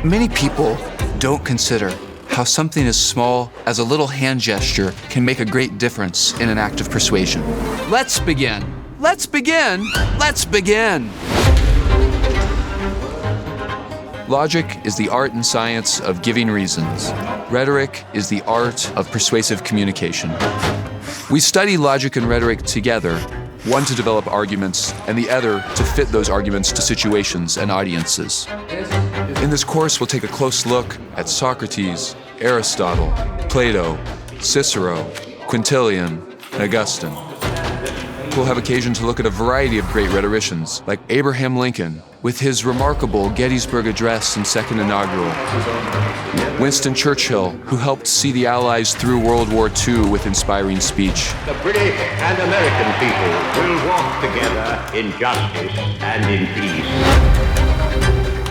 Many people don't consider how something as small as a little hand gesture can make a great difference in an act of persuasion. Let's begin. Let's begin. Let's begin. Logic is the art and science of giving reasons. Rhetoric is the art of persuasive communication. We study logic and rhetoric together, one to develop arguments and the other to fit those arguments to situations and audiences. In this course, we'll take a close look at Socrates, Aristotle, Plato, Cicero, Quintilian, and Augustine. We'll have occasion to look at a variety of great rhetoricians, like Abraham Lincoln, with his remarkable Gettysburg Address and Second Inaugural, Winston Churchill, who helped see the Allies through World War II with inspiring speech. The British and American people will walk together in justice and in peace.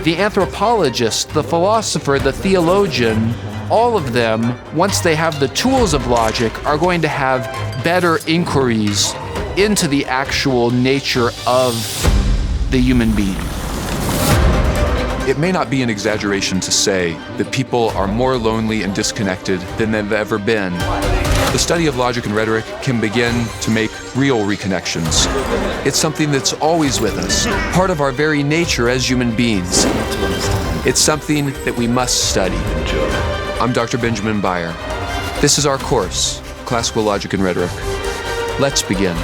The anthropologist, the philosopher, the theologian, all of them, once they have the tools of logic, are going to have better inquiries into the actual nature of the human being. It may not be an exaggeration to say that people are more lonely and disconnected than they've ever been. The study of logic and rhetoric can begin to make real reconnections. It's something that's always with us, part of our very nature as human beings. It's something that we must study. I'm Dr. Benjamin Beier. This is our course, Classical Logic and Rhetoric. Let's begin.